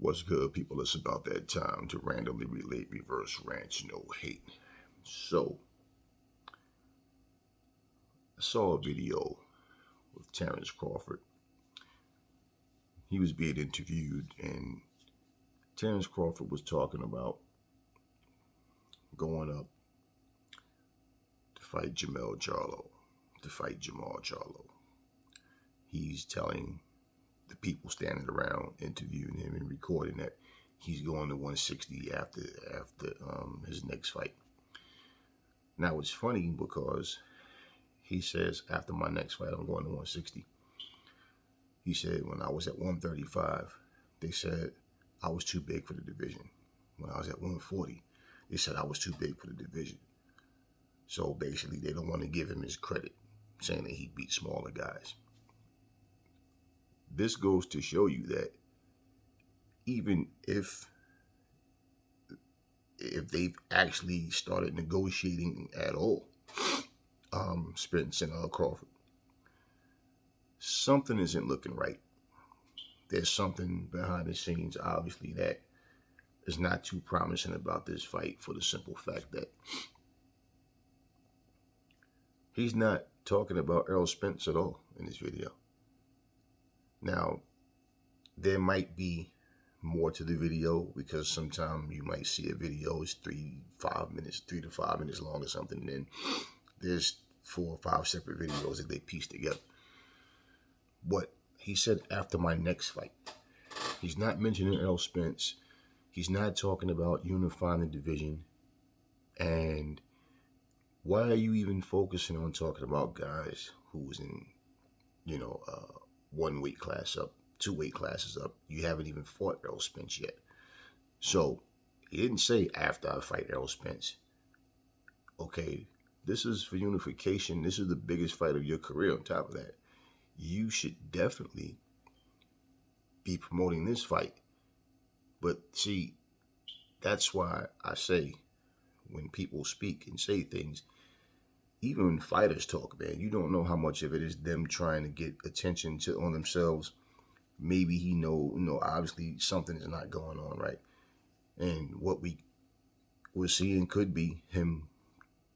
What's good, people? It's about that time to randomly relate reverse rants, no hate. So, I saw a video with Terrence Crawford. He was being interviewed, and Terrence Crawford was talking about going up to fight Jamal Charlo. He's telling the people standing around interviewing him and recording that he's going to 160 after his next fight. Now it's funny because he says after my next fight I'm going to 160. He said when I was at 135, they said I was too big for the division. When I was at 140, they said I was too big for the division. So basically they don't want to give him his credit, saying that he beat smaller guys. This goes to show you that even if they've actually started negotiating at all, Spence and Crawford, something isn't looking right. There's something behind the scenes, obviously, that is not too promising about this fight, for the simple fact that he's not talking about Errol Spence at all in this video. Now, there might be more to the video, because sometimes you might see a video is 3 to 5 minutes long or something, and then there's 4 or 5 separate videos that they piece together. But he said after my next fight. He's not mentioning Errol Spence. He's not talking about unifying the division. And why are you even focusing on talking about guys who's in, one weight class up, 2 weight classes up? You haven't even fought Errol Spence yet. So he didn't say after I fight Errol Spence. Okay, this is for unification. This is the biggest fight of your career. On top of that, you should definitely be promoting this fight. But see, that's why I say when people speak and say things, even when fighters talk, man, you don't know how much of it is them trying to get attention on themselves. Maybe he obviously something is not going on right. And what we're seeing could be him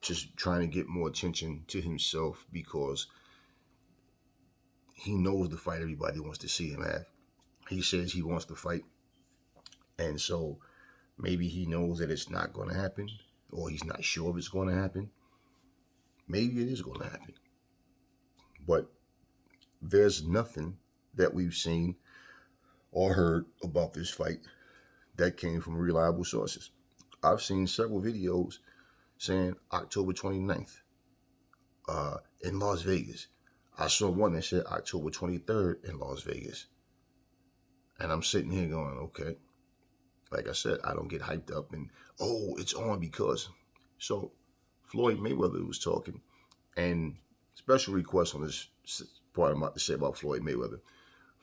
just trying to get more attention to himself, because he knows the fight everybody wants to see him have. He says he wants to fight, and so maybe he knows that it's not going to happen, or he's not sure if it's going to happen. Maybe it is going to happen. But there's nothing that we've seen or heard about this fight that came from reliable sources. I've seen several videos saying October 29th in Las Vegas. I saw one that said October 23rd in Las Vegas. And I'm sitting here going, okay. Like I said, I don't get hyped up and, it's on because. So Floyd Mayweather was talking, and special request on this part I'm about to say about Floyd Mayweather.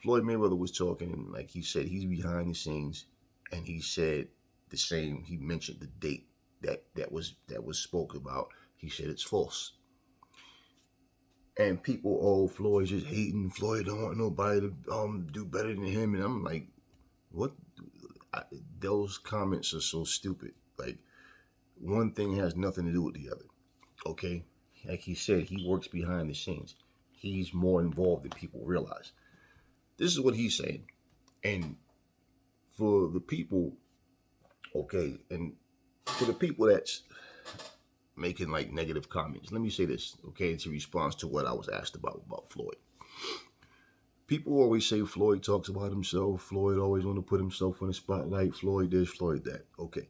Floyd Mayweather was talking, and like he said, he's behind the scenes, and he said the same. He mentioned the date that was spoke about. He said it's false. And people, Floyd's just hating. Floyd don't want nobody to do better than him. And I'm like, what? Those comments are so stupid. Like, one thing has nothing to do with the other. Okay? Like he said, he works behind the scenes. He's more involved than people realize. This is what he's saying. And for the people, okay, and for the people that's making like negative comments, let me say this, okay, it's a response to what I was asked about Floyd. People always say Floyd talks about himself. Floyd always want to put himself in the spotlight. Floyd this, Floyd that. Okay.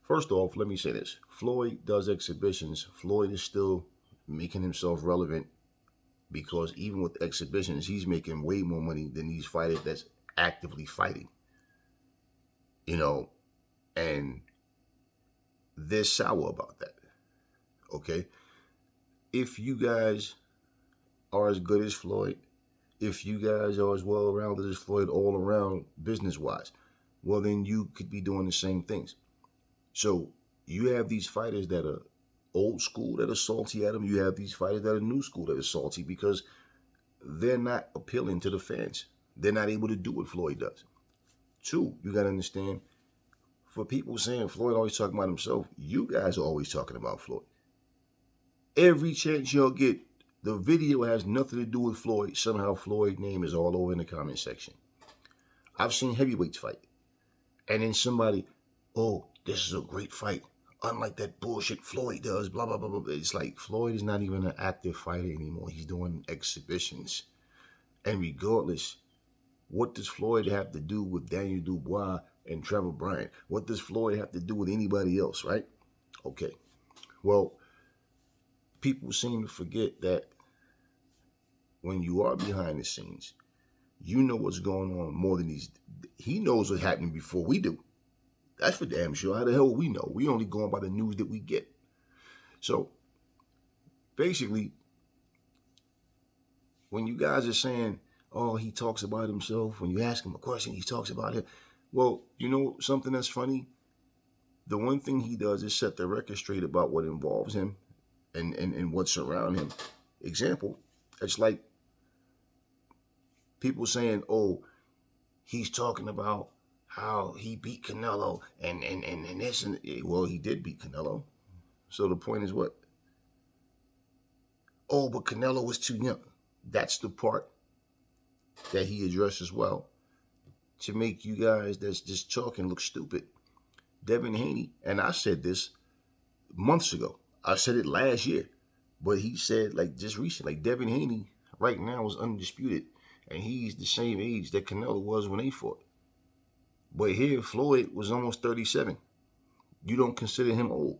First off, let me say this. Floyd does exhibitions. Floyd is still making himself relevant, because even with exhibitions, he's making way more money than these fighters that's actively fighting. And they're sour about that. Okay? If you guys are as good as Floyd, if you guys are as well-rounded as Floyd all around business-wise, well, then you could be doing the same things. So you have these fighters that are old school that are salty at him. You have these fighters that are new school that are salty because they're not appealing to the fans. They're not able to do what Floyd does. Two, you got to understand, for people saying Floyd always talking about himself, you guys are always talking about Floyd. Every chance y'all get, the video has nothing to do with Floyd. Somehow Floyd's name is all over in the comment section. I've seen heavyweights fight. And then somebody, oh, this is a great fight. Unlike that bullshit Floyd does, blah, blah, blah, blah. It's like Floyd is not even an active fighter anymore. He's doing exhibitions. And regardless, what does Floyd have to do with Daniel Dubois and Trevor Bryant? What does Floyd have to do with anybody else, right? Okay. Well, people seem to forget that when you are behind the scenes, you know what's going on more than he knows what's happening before we do. That's for damn sure. How the hell we know? We only going by the news that we get. So basically, when you guys are saying, oh, he talks about himself, when you ask him a question, he talks about it. Well, you know something that's funny? The one thing he does is set the record straight about what involves him and what's around him. Example, it's like people saying, oh, he's talking about how he beat Canelo and this and well, he did beat Canelo. So the point is what? Oh, but Canelo was too young. That's the part that he addresses well to make you guys that's just talking look stupid. Devin Haney, and I said this months ago. I said it last year, but he said like just recently, like Devin Haney right now is undisputed, and he's the same age that Canelo was when they fought. But here, Floyd was almost 37. You don't consider him old.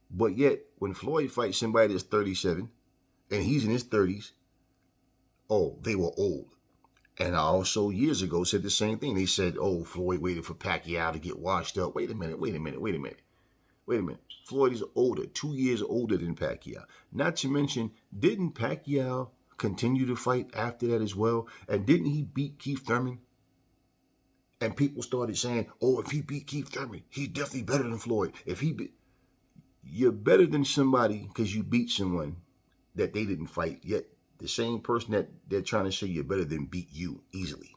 But yet, when Floyd fights somebody that's 37, and he's in his 30s, oh, they were old. And I also, years ago, said the same thing. They said, oh, Floyd waited for Pacquiao to get washed up. Wait a minute. Floyd is older, 2 years older than Pacquiao. Not to mention, didn't Pacquiao continue to fight after that as well? And didn't he beat Keith Thurman? And people started saying, oh, if he beat Keith Thurman, he's definitely better than Floyd. You're better than somebody because you beat someone that they didn't fight, yet the same person that they're trying to say you're better than beat you easily.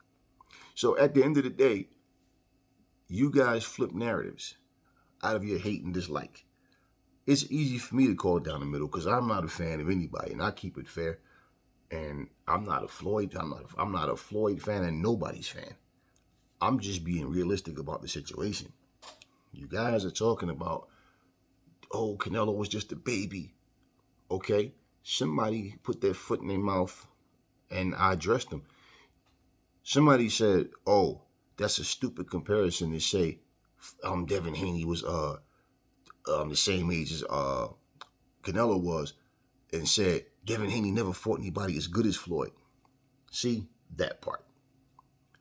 So at the end of the day, you guys flip narratives out of your hate and dislike. It's easy for me to call down the middle because I'm not a fan of anybody, and I keep it fair. And I'm not a Floyd fan and nobody's fan. I'm just being realistic about the situation. You guys are talking about, oh, Canelo was just a baby. Okay, somebody put their foot in their mouth and I addressed them. Somebody said, oh, that's a stupid comparison to say Devin Haney was the same age as Canelo was, and said Devin Haney never fought anybody as good as Floyd. See, that part.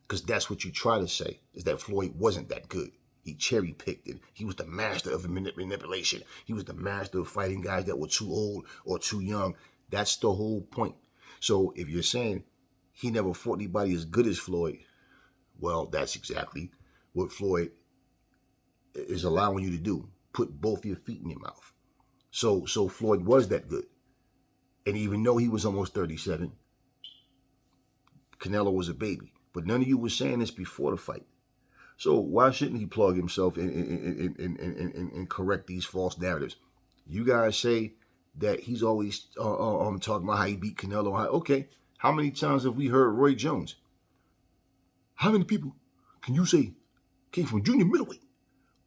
Because that's what you try to say, is that Floyd wasn't that good. He cherry-picked it. He was the master of manipulation. He was the master of fighting guys that were too old or too young. That's the whole point. So if you're saying he never fought anybody as good as Floyd, well, that's exactly what Floyd is allowing you to do. Put both your feet in your mouth. So Floyd was that good. And even though he was almost 37, Canelo was a baby. But none of you were saying this before the fight. So why shouldn't he plug himself and correct these false narratives? You guys say that he's always talking about how he beat Canelo. Okay, how many times have we heard Roy Jones? How many people can you say came from junior middleweight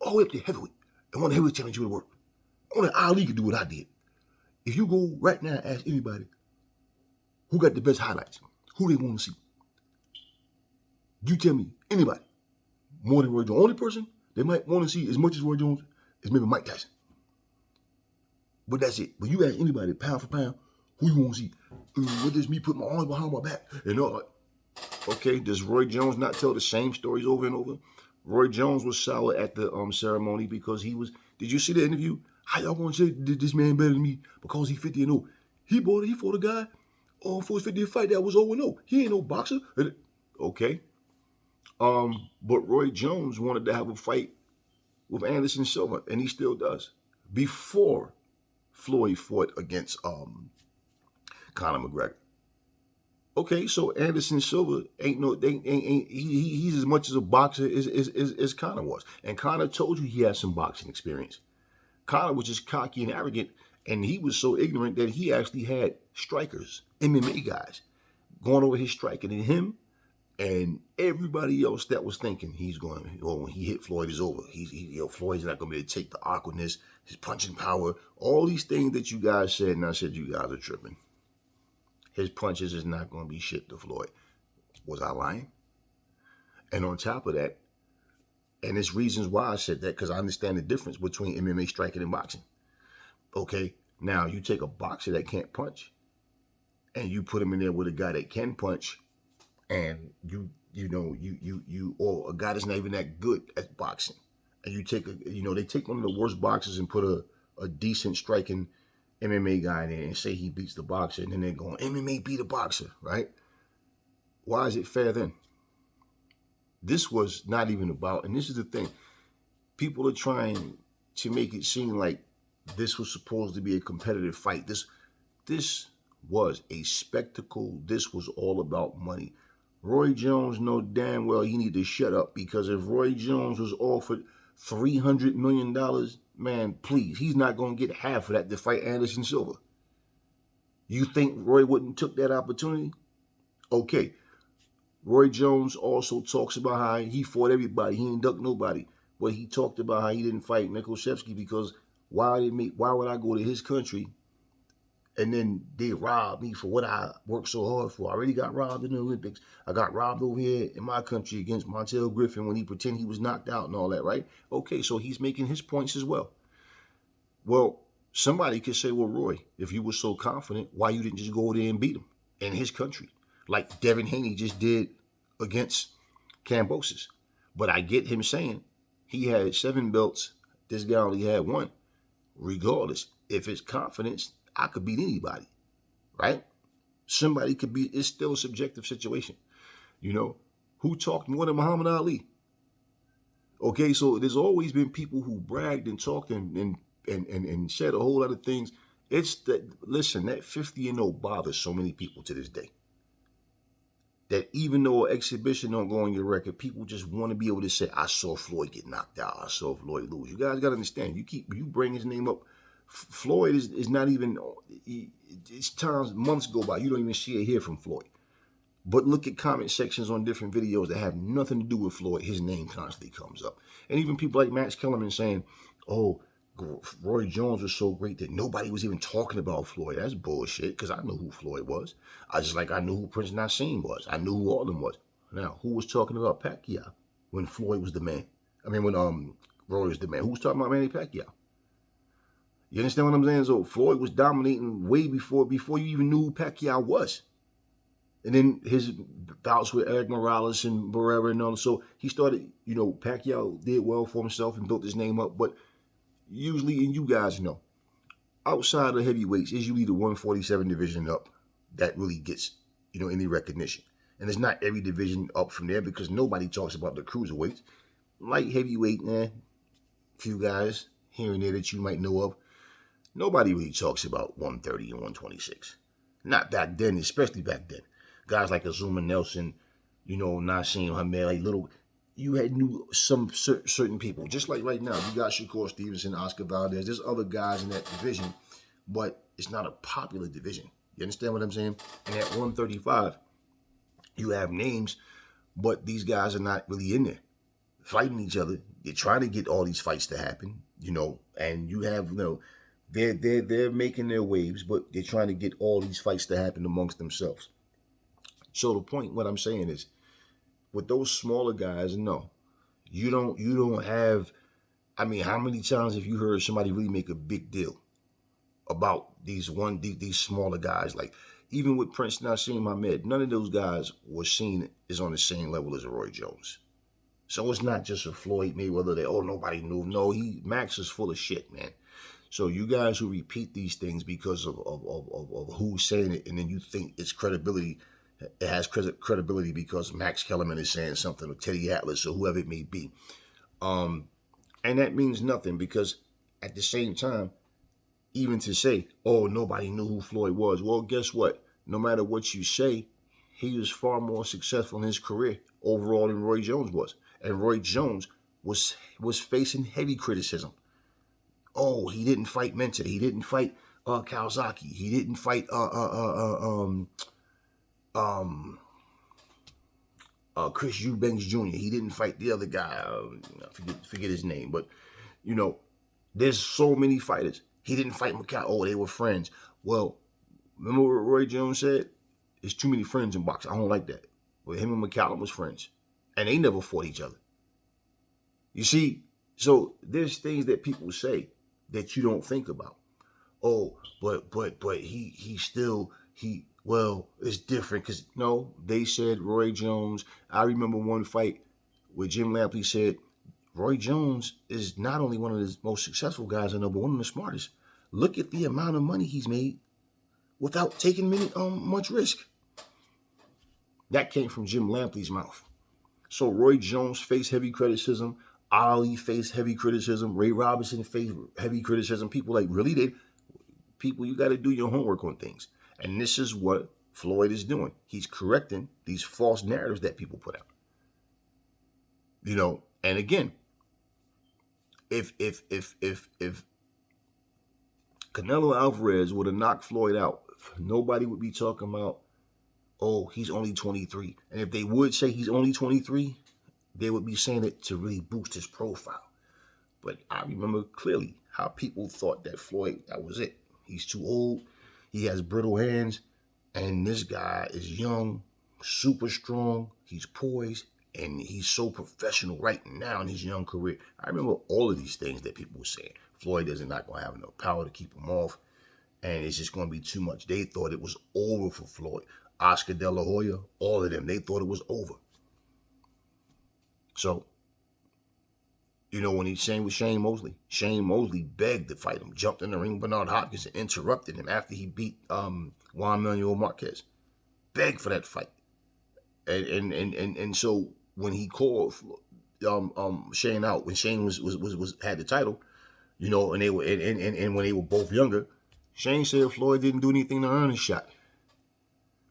all the way up to heavyweight and won the heavyweight championship of the world? Only Ali could do what I did. If you go right now and ask anybody who got the best highlights, who they want to see, you tell me anybody more than Roy Jones. Only person they might want to see as much as Roy Jones is maybe Mike Tyson. But that's it. But you ask anybody pound for pound, who you want to see? What does me put my arms behind my back and all that? Okay, does Roy Jones not tell the same stories over and over? Roy Jones was sour at the ceremony because he was. Did you see the interview? How y'all gonna say this man better than me because he 50 and 0? He fought a guy for his 50th fight that was 0 and 0. He ain't no boxer. Okay. But Roy Jones wanted to have a fight with Anderson Silva, and he still does. Before Floyd fought against Conor McGregor. Okay, so Anderson Silva ain't no he's as much as a boxer as Conor was, and Conor told you he had some boxing experience. Conor was just cocky and arrogant, and he was so ignorant that he actually had strikers, MMA guys, going over his striking, and him and everybody else that was thinking he's going, well, when he hit Floyd is over. Floyd's not going to be able to take the awkwardness, his punching power, all these things that you guys said, and I said you guys are tripping. His punches is not going to be shit to Floyd. Was I lying? And on top of that, and there's reasons why I said that, because I understand the difference between MMA striking and boxing. Okay, now you take a boxer that can't punch, and you put him in there with a guy that can punch, and or a guy that's not even that good at boxing, and you take they take one of the worst boxers and put a decent striking MMA guy in there and say he beats the boxer, and then they're going MMA beat a boxer, right? Why is it fair then? This was not even about, and this is the thing, people are trying to make it seem like this was supposed to be a competitive fight. This was a spectacle. This was all about money. Roy Jones know damn well he need to shut up, because if Roy Jones was offered $300 million, man, please, he's not going to get half of that to fight Anderson Silva. You think Roy wouldn't took that opportunity? Okay. Roy Jones also talks about how he fought everybody. He ain't ducked nobody. But he talked about how he didn't fight Nikoshevsky because why would I go to his country and then they rob me for what I worked so hard for? I already got robbed in the Olympics. I got robbed over here in my country against Montel Griffin when he pretended he was knocked out and all that, right? Okay, so he's making his points as well. Well, somebody could say, well, Roy, if you were so confident, why you didn't just go there and beat him in his country? Like Devin Haney just did against Kambosos. But I get him saying he had 7 belts, this guy only had 1. Regardless, if it's confidence, I could beat anybody, right? Somebody could be, it's still a subjective situation. Who talked more than Muhammad Ali? Okay, so there's always been people who bragged and talked and said a whole lot of things. It's that, listen, that 50-0 bothers so many people to this day. That even though an exhibition don't go on your record, people just want to be able to say, I saw Floyd get knocked out. I saw Floyd lose. You guys got to understand, you bring his name up. Floyd is not even, it's times, months go by, you don't even see or hear from Floyd. But look at comment sections on different videos that have nothing to do with Floyd. His name constantly comes up. And even people like Max Kellerman saying, oh, Roy Jones was so great that nobody was even talking about Floyd. That's bullshit, because I knew who Floyd was. I knew who Prince Nassim was. I knew who all of them was. Now, who was talking about Pacquiao when Floyd was the man? When Roy was the man. Who was talking about Manny Pacquiao? You understand what I'm saying? So Floyd was dominating way before you even knew who Pacquiao was. And then his bouts with Eric Morales and Barrera and all. So he started, Pacquiao did well for himself and built his name up. But usually, and you guys know, outside of heavyweights, is usually the 147 division up that really gets, any recognition. And it's not every division up from there, because nobody talks about the cruiserweights. Light heavyweight, a few guys here and there that you might know of. Nobody really talks about 130 and 126. Not back then, especially back then. Guys like Azuma Nelson, Nassim Hamed, like little, you knew some certain people. Just like right now, you got Shakur Stevenson, Oscar Valdez. There's other guys in that division, but it's not a popular division. You understand what I'm saying? And at 135, you have names, but these guys are not really in there fighting each other. They're trying to get all these fights to happen, and you have, they're making their waves, but they're trying to get all these fights to happen amongst themselves. So the point, what I'm saying is, with those smaller guys, no, you don't have. How many times have you heard somebody really make a big deal about these smaller guys? Like even with Prince Nassim Hamed, none of those guys were seen as on the same level as a Roy Jones. So it's not just a Floyd Mayweather that nobody knew. No, Max is full of shit, man. So you guys who repeat these things because of who's saying it, and then you think it's credibility. It has credibility because Max Kellerman is saying something, or Teddy Atlas, or whoever it may be. And that means nothing, because at the same time, even to say, nobody knew who Floyd was. Well, guess what? No matter what you say, he was far more successful in his career overall than Roy Jones was. And Roy Jones was facing heavy criticism. Oh, he didn't fight Minter. He didn't fight Kawasaki. He didn't fight um, Chris Eubanks Jr. He didn't fight the other guy. Forget his name. But, you know, there's so many fighters. He didn't fight McCall. Oh, they were friends. Well, remember what Roy Jones said? There's too many friends in boxing. I don't like that. But him and McCallum was friends. And they never fought each other. You see, so there's things that people say that you don't think about. Oh, but well, it's different because no, they said Roy Jones. I remember one fight where Jim Lampley said Roy Jones is not only one of the most successful guys I know, but one of the smartest. Look at the amount of money he's made without taking much risk. That came from Jim Lampley's mouth. So Roy Jones faced heavy criticism. Ali faced heavy criticism. Ray Robinson faced heavy criticism. People like, really? People, you got to do your homework on things. And this is what Floyd is doing. He's correcting these false narratives that people put out. You know, and again, if Canelo Alvarez would have knocked Floyd out, nobody would be talking about, oh, he's only 23. And if they would say he's only 23, they would be saying it to really boost his profile. But I remember clearly how people thought that Floyd, that was it. He's too old. He has brittle hands. And this guy is young, super strong. He's poised. And he's so professional right now in his young career. I remember all of these things that people were saying. Floyd is not going to have enough power to keep him off. And it's just going to be too much. They thought it was over for Floyd. Oscar De La Hoya, all of them, they thought it was over. So, you know, when he's saying with Shane Mosley begged to fight him, jumped in the ring, Bernard Hopkins, and interrupted him after he beat Juan Manuel Marquez. Begged for that fight. And so when he called Shane out, when Shane had the title, you know, and they were and when they were both younger, Shane said Floyd didn't do anything to earn a shot.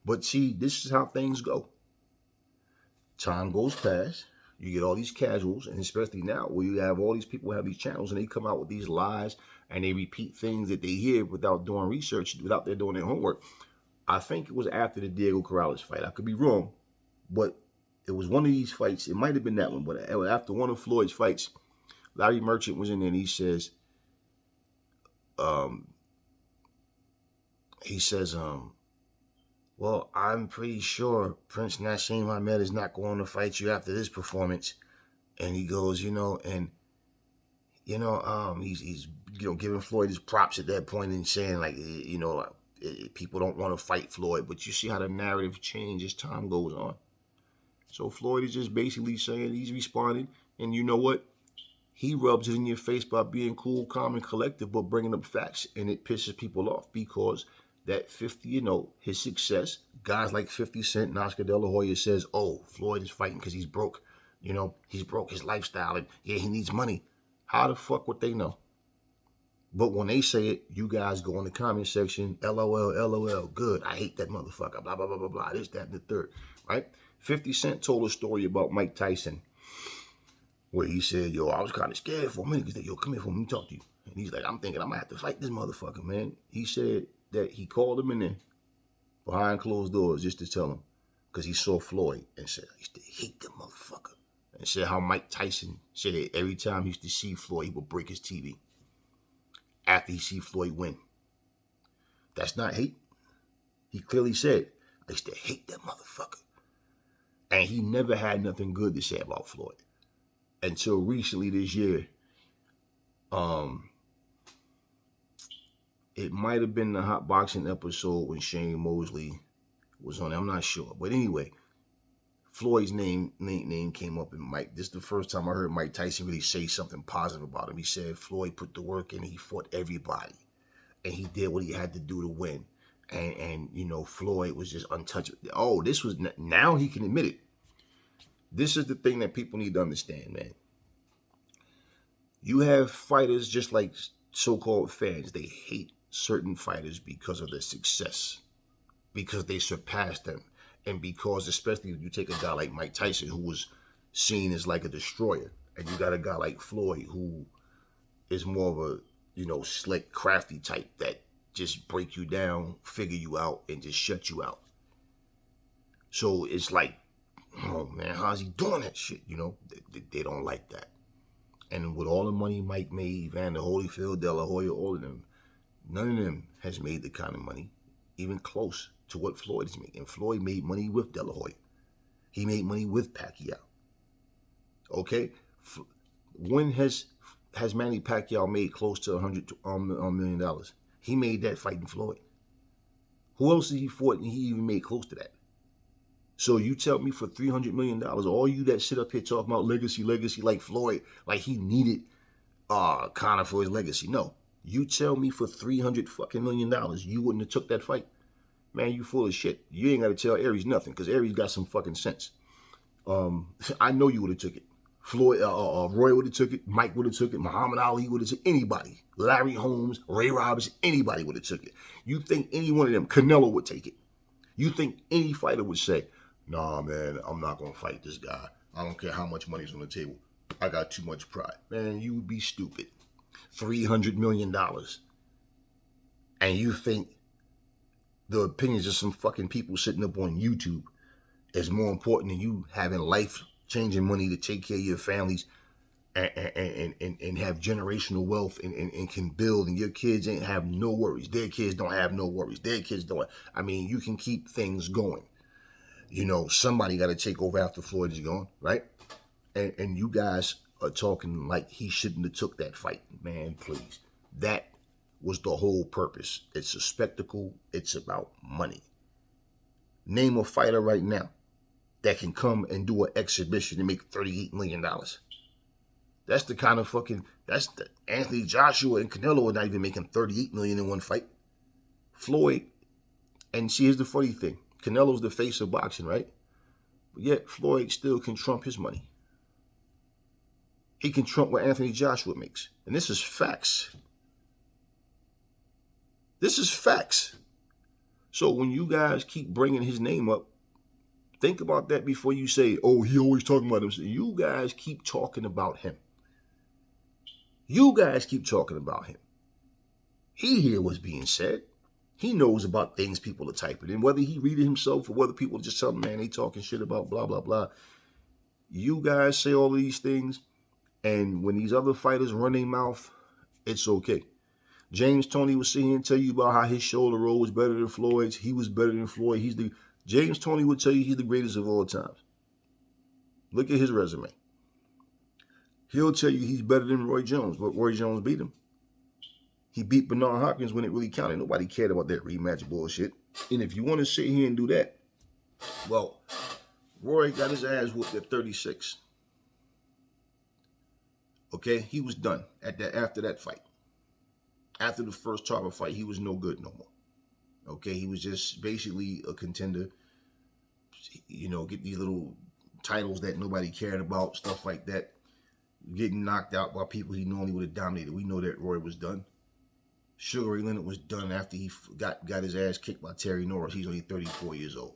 But see, this is how things go. Time goes past. You get all these casuals, and especially now where you have all these people who have these channels and they come out with these lies and they repeat things that they hear without doing research, without their doing their homework. I think it was after the Diego Corrales fight. I could be wrong, but it was one of these fights. It might have been that one, but after one of Floyd's fights, Larry Merchant was in there and he says, well, I'm pretty sure Prince Nassim Ahmed is not going to fight you after this performance. And he goes, he's giving Floyd his props at that point and saying, like, people don't want to fight Floyd. But you see how the narrative changes as time goes on. So Floyd is just basically saying he's responding. And you know what? He rubs it in your face by being cool, calm, and collective, but bringing up facts. And it pisses people off because that 50, his success, guys like 50 Cent and Oscar De La Hoya says, oh, Floyd is fighting because he's broke. He's broke his lifestyle and yeah, he needs money. How the fuck would they know? But when they say it, you guys go in the comment section, LOL, LOL, good. I hate that motherfucker, blah, blah, blah, blah, blah, this, that, and the third, right? 50 Cent told a story about Mike Tyson where he said, yo, I was kind of scared for a minute because, yo, come here for me, let me talk to you. And he's like, I'm thinking I'm going to have to fight this motherfucker, man. He said that he called him in there behind closed doors just to tell him because he saw Floyd and said, I used to hate that motherfucker. And said how Mike Tyson said that every time he used to see Floyd, he would break his TV after he see Floyd win. That's not hate. He clearly said, I used to hate that motherfucker. And he never had nothing good to say about Floyd until recently this year. It might have been the hot boxing episode when Shane Mosley was on it. I'm not sure. But anyway, Floyd's name came up, and Mike, this is the first time I heard Mike Tyson really say something positive about him. He said Floyd put the work in, he fought everybody, and he did what he had to do to win. And Floyd was just untouchable. Oh, this was, now he can admit it. This is the thing that people need to understand, man. You have fighters just like so-called fans. They hate certain fighters because of their success, because they surpassed them. And because, especially if you take a guy like Mike Tyson, who was seen as like a destroyer, and you got a guy like Floyd, who is more of a, slick, crafty type that just break you down, figure you out, and just shut you out. So it's like, oh man, how's he doing that shit? They don't like that. And with all the money Mike made, Evander Holyfield, De La Hoya, all of them, none of them has made the kind of money even close to what Floyd is making. And Floyd made money with De La Hoya. He made money with Pacquiao. Okay? When has Manny Pacquiao made close to $100 million? He made that fighting Floyd. Who else did he fought and he even made close to that? So you tell me for $300 million, all you that sit up here talking about legacy, like Floyd, like he needed Conor for his legacy. No. You tell me for $300 fucking million, you wouldn't have took that fight. Man, you full of shit. You ain't got to tell Aries nothing, because Aries got some fucking sense. I know you would have took it. Floyd, Roy would have took it. Mike would have took it. Muhammad Ali would have took it. Anybody. Larry Holmes, Ray Robinson, anybody would have took it. You think any one of them, Canelo would take it. You think any fighter would say, nah, man, I'm not going to fight this guy. I don't care how much money's on the table. I got too much pride. Man, you would be stupid. $300 million. And you think the opinions of some fucking people sitting up on YouTube is more important than you having life-changing money to take care of your families and have generational wealth and can build, and your kids ain't have no worries. Their kids don't have no worries. Their kids don't. I mean, you can keep things going. Somebody got to take over after Floyd is gone, right? And you guys are talking like he shouldn't have took that fight. Man, please. That was the whole purpose. It's a spectacle. It's about money. Name a fighter right now that can come and do an exhibition and make $38 million. That's the kind of that's the Anthony Joshua and Canelo are not even making $38 million in one fight. Floyd, and see, here's the funny thing. Canelo's the face of boxing, right? But yet Floyd still can trump his money. He can trump what Anthony Joshua makes. And this is facts. This is facts. So when you guys keep bringing his name up, think about that before you say, oh, he always talking about himself. You guys keep talking about him. You guys keep talking about him. He hear what's being said. He knows about things people are typing in, whether he read it himself or whether people just tell him, man, they talking shit about blah, blah, blah. You guys say all of these things, and when these other fighters run their mouth, it's okay. James Toney was sitting here and tell you about how his shoulder roll was better than Floyd's. He was better than Floyd. James Toney would tell you he's the greatest of all time. Look at his resume. He'll tell you he's better than Roy Jones, but Roy Jones beat him. He beat Bernard Hopkins when it really counted. Nobody cared about that rematch bullshit. And if you want to sit here and do that, well, Roy got his ass whooped at 36. Okay, he was done after that fight. After the first Tarver fight, he was no good no more. Okay, he was just basically a contender. Get these little titles that nobody cared about, stuff like that. Getting knocked out by people he normally would have dominated. We know that Roy was done. Sugar Ray Leonard was done after he got his ass kicked by Terry Norris. He's only 34 years old.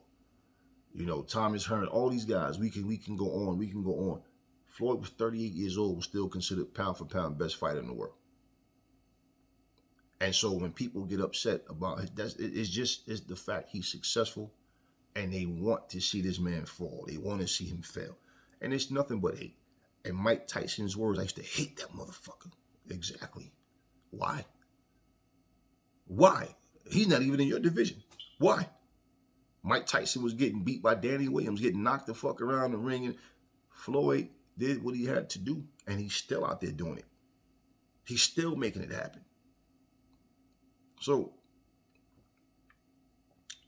Thomas Hearn, all these guys, we can go on. Floyd was 38 years old, was still considered pound for pound best fighter in the world. And so when people get upset about it, it's the fact he's successful, and they want to see this man fall. They want to see him fail. And it's nothing but hate. And Mike Tyson's words, I used to hate that motherfucker. Exactly. Why? Why? He's not even in your division. Why? Mike Tyson was getting beat by Danny Williams, getting knocked the fuck around the ring. And Floyd did what he had to do, and he's still out there doing it. He's still making it happen. So,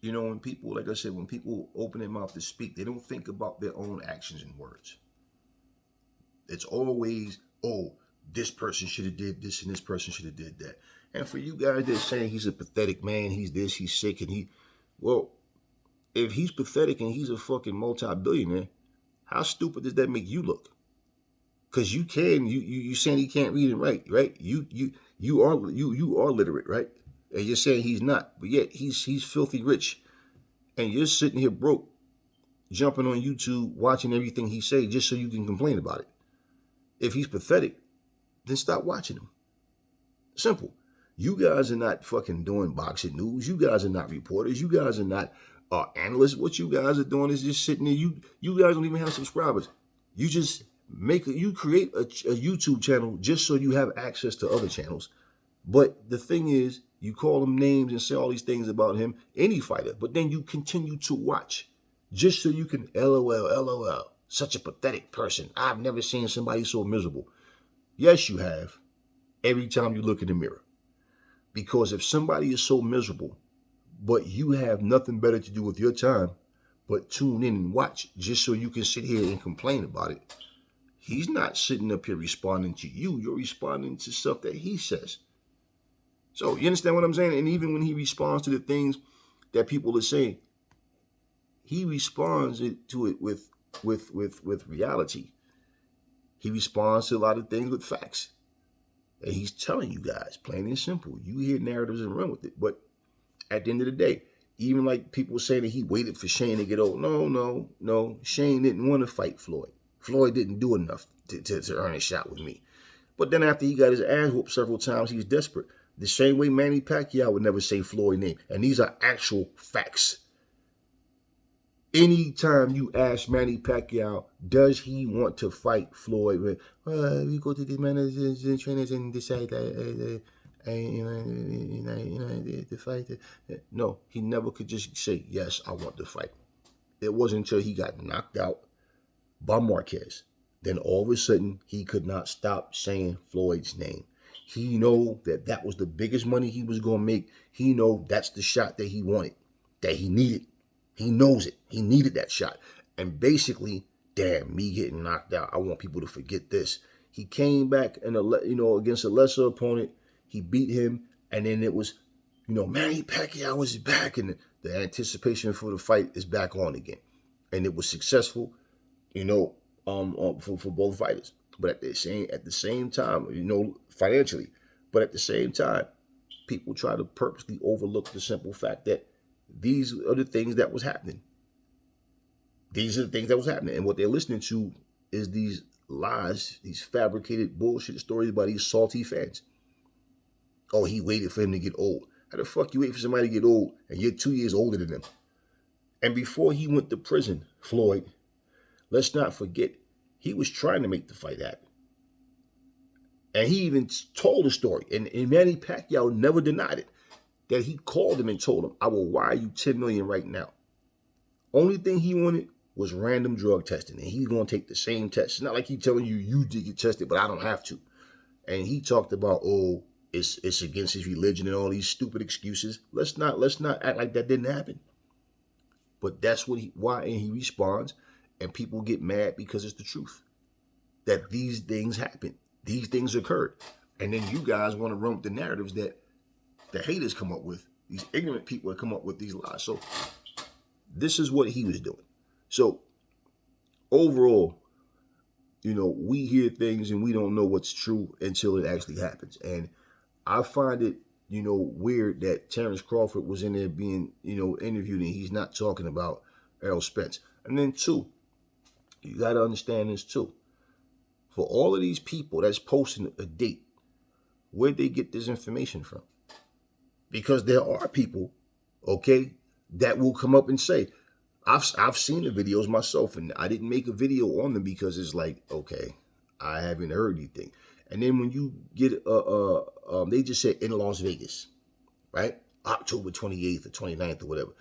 when people, like I said, when people open their mouth to speak, they don't think about their own actions and words. It's always, oh, this person should have did this and this person should have did that. And for you guys that are saying he's a pathetic man, he's this, he's sick, and well, if he's pathetic and he's a fucking multi-billionaire, how stupid does that make you look? Because you saying he can't read and write, right? You are literate, right? And you're saying he's not, but yet he's filthy rich, and you're sitting here broke, jumping on YouTube, watching everything he say just so you can complain about it. If he's pathetic, then stop watching him. Simple. You guys are not fucking doing boxing news. You guys are not reporters. You guys are not analysts. What you guys are doing is just sitting there. You guys don't even have subscribers. You just you create a YouTube channel just so you have access to other channels. But the thing is, you call him names and say all these things about him, any fighter, but then you continue to watch just so you can LOL. Such a pathetic person. I've never seen somebody so miserable. Yes, you have. Every time you look in the mirror. Because if somebody is so miserable, but you have nothing better to do with your time but tune in and watch just so you can sit here and complain about it, he's not sitting up here responding to you. You're responding to stuff that he says. So you understand what I'm saying? And even when he responds to the things that people are saying, he responds to it with reality. He responds to a lot of things with facts. And he's telling you guys, plain and simple, you hear narratives and run with it. But at the end of the day, even like people saying that he waited for Shane to get old. No. Shane didn't want to fight Floyd. Floyd didn't do enough to earn a shot with me. But then after he got his ass whooped several times, he was desperate. The same way Manny Pacquiao would never say Floyd's name. And these are actual facts. Anytime you ask Manny Pacquiao, does he want to fight Floyd? We go to the managers and trainers and decide the fight. No, he never could just say, yes, I want to fight. It wasn't until he got knocked out by Marquez. Then all of a sudden, he could not stop saying Floyd's name. He know that was the biggest money he was going to make. He know that's the shot that he wanted, that he needed. He knows it. He needed that shot. And basically, damn, me getting knocked out, I want people to forget this. He came back and against a lesser opponent. He beat him, and then it was, Manny Pacquiao is back, and the anticipation for the fight is back on again. And it was successful, for both fighters. But at the same time, financially. But at the same time, people try to purposely overlook the simple fact that these are the things that was happening. These are the things that was happening. And what they're listening to is these lies, these fabricated bullshit stories by these salty fans. Oh, he waited for him to get old. How the fuck you wait for somebody to get old and you're 2 years older than them? And before he went to prison, Floyd, let's not forget, he was trying to make the fight happen. And he even told the story. And Manny Pacquiao never denied it. That he called him and told him, I will wire you $10 million right now. Only thing he wanted was random drug testing. And he's going to take the same test. It's not like he's telling you did get tested, but I don't have to. And he talked about, it's against his religion and all these stupid excuses. Let's not act like that didn't happen. But that's why he responds. And people get mad because it's the truth. That these things happen. These things occurred. And then you guys want to run with the narratives that the haters come up with, these ignorant people that come up with these lies. So this is what he was doing. So overall, we hear things and we don't know what's true until it actually happens. And I find it, weird that Terrence Crawford was in there being, interviewed and he's not talking about Errol Spence. And then two, you got to understand this too. For all of these people that's posting a date, where'd they get this information from? Because there are people, that will come up and say, I've seen the videos myself, and I didn't make a video on them because it's like, I haven't heard anything. And then when you get, they just said in Las Vegas, right? October 28th or 29th or whatever.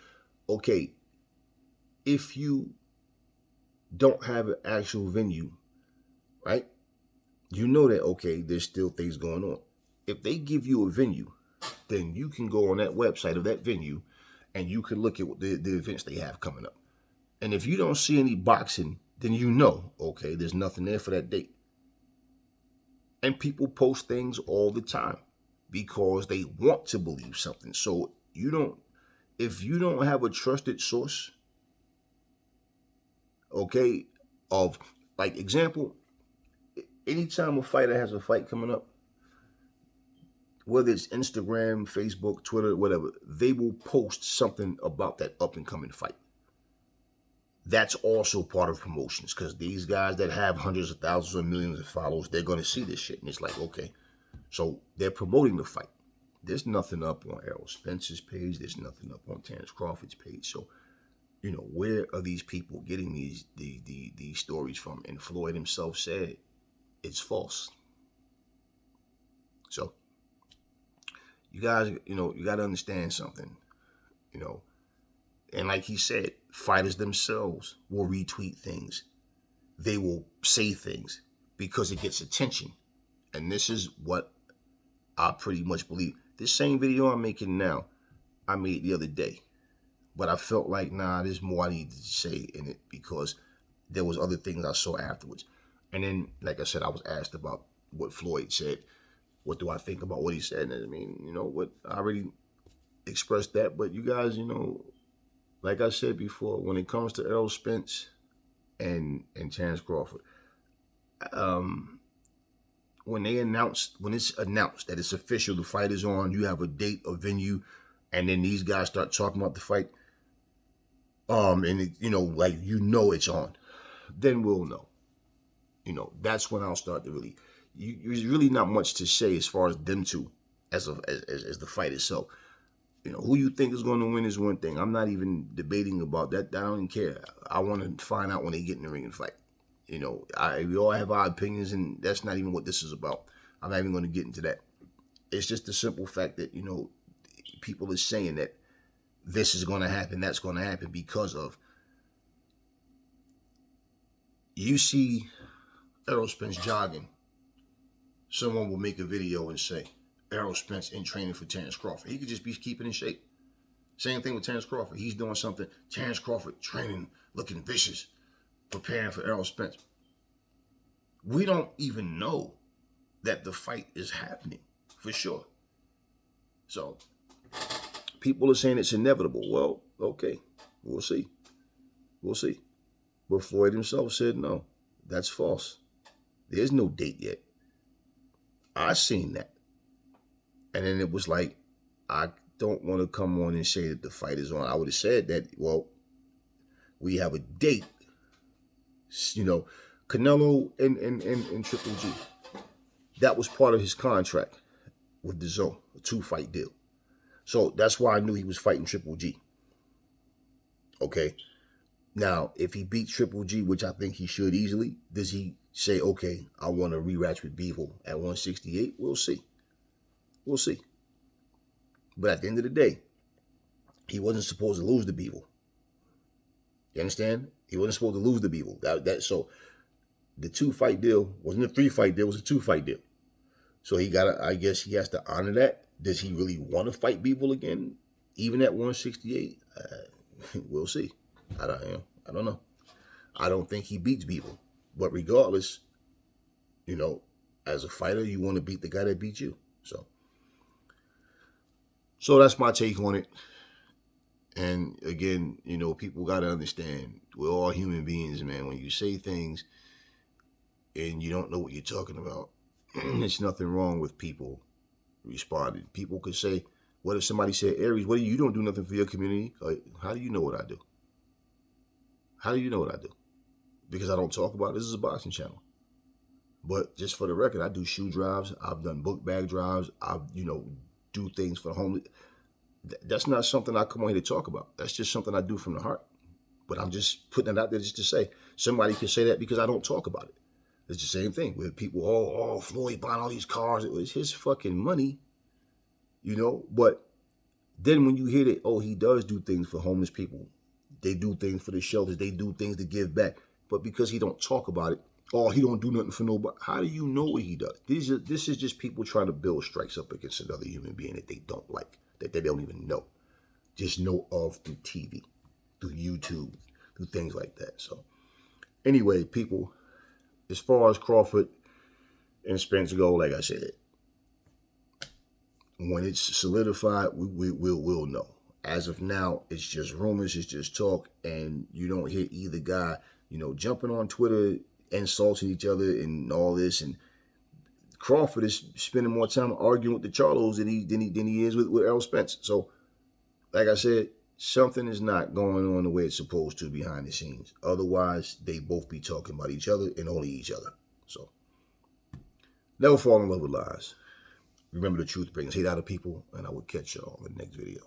Okay, if you don't have an actual venue, right? You know that, there's still things going on. If they give you a venue, then you can go on that website of that venue and you can look at the events they have coming up. And if you don't see any boxing, then there's nothing there for that date. And people post things all the time because they want to believe something. So if you don't have a trusted source, of like example, anytime a fighter has a fight coming up, whether it's Instagram, Facebook, Twitter, whatever, they will post something about that up and coming fight. That's also part of promotions, because these guys that have hundreds of thousands or millions of followers, they're going to see this shit. And it's like, okay, so they're promoting the fight. There's nothing up on Errol Spence's page. There's nothing up on Terrence Crawford's page. So, where are these people getting these stories from? And Floyd himself said it's false. So, you guys, you got to understand something, And like he said, fighters themselves will retweet things. They will say things because it gets attention. And this is what I pretty much believe. This same video I'm making now, I made the other day. But I felt like, nah, there's more I needed to say in it because there was other things I saw afterwards. And then, like I said, I was asked about what Floyd said. What do I think about what he said? And I mean, what I already expressed that. But you guys, like I said before, when it comes to Errol Spence and Terrence Crawford, when it's announced that it's official, the fight is on, you have a date, a venue, and then these guys start talking about the fight, and it's on, then we'll know. That's when I'll start to really. There's really not much to say as far as them two, as the fight itself. Who you think is going to win is one thing. I'm not even debating about that. I don't even care. I want to find out when they get in the ring and fight. We all have our opinions, and that's not even what this is about. I'm not even going to get into that. It's just the simple fact that, people are saying that this is going to happen, that's going to happen because of. You see Errol Spence jogging. Someone will make a video and say, Errol Spence in training for Terrence Crawford. He could just be keeping in shape. Same thing with Terrence Crawford. He's doing something. Terrence Crawford training, looking vicious, preparing for Errol Spence. We don't even know that the fight is happening for sure. So people are saying it's inevitable. Well, okay, we'll see. We'll see. But Floyd himself said no, that's false. There's no date yet. I seen that. And then it was like, I don't want to come on and say that the fight is on. I would have said that, well, we have a date. Canelo and Triple G. That was part of his contract with the Zone, a 2-fight deal. So that's why I knew he was fighting Triple G. Okay. Now, if he beats Triple G, which I think he should easily, does he say, okay, I want a rematch with Beevil at 168? We'll see. We'll see. But at the end of the day, he wasn't supposed to lose to Beevil. You understand? He wasn't supposed to lose to Beevil. So the 2-fight deal wasn't a 3-fight deal, it was a 2-fight deal. So I guess he has to honor that. Does he really want to fight Beevil again, even at 168? We'll see. I don't know. I don't think he beats Beevil. But regardless, as a fighter, you want to beat the guy that beat you. So that's my take on it. And again, people got to understand, we're all human beings, man. When you say things and you don't know what you're talking about, there's nothing wrong with people responding. People could say, what if somebody said, Aries, you don't do nothing for your community? How do you know what I do? How do you know what I do? Because I don't talk about it. This is a boxing channel. But just for the record, I do shoe drives. I've done book bag drives. I, do things for the homeless. That's not something I come on here to talk about. That's just something I do from the heart. But I'm just putting it out there just to say, somebody can say that because I don't talk about it. It's the same thing with people, Floyd buying all these cars. It was his fucking money, But then when you hear that, he does do things for homeless people. They do things for the shelters. They do things to give back. But because he don't talk about it, he don't do nothing for nobody. How do you know what he does? This is just people trying to build strikes up against another human being that they don't like, that they don't even know. Just know of through TV, through YouTube, through things like that. So anyway, people, as far as Crawford and Spence go, like I said, when it's solidified, we'll know. As of now, it's just rumors, it's just talk, and you don't hear either guy, jumping on Twitter, insulting each other and all this. And Crawford is spending more time arguing with the Charlos than he is with Errol Spence. So, like I said, something is not going on the way it's supposed to behind the scenes. Otherwise, they both be talking about each other and only each other. So, never fall in love with lies. Remember, the truth brings hate out of people, and I will catch y'all in the next video.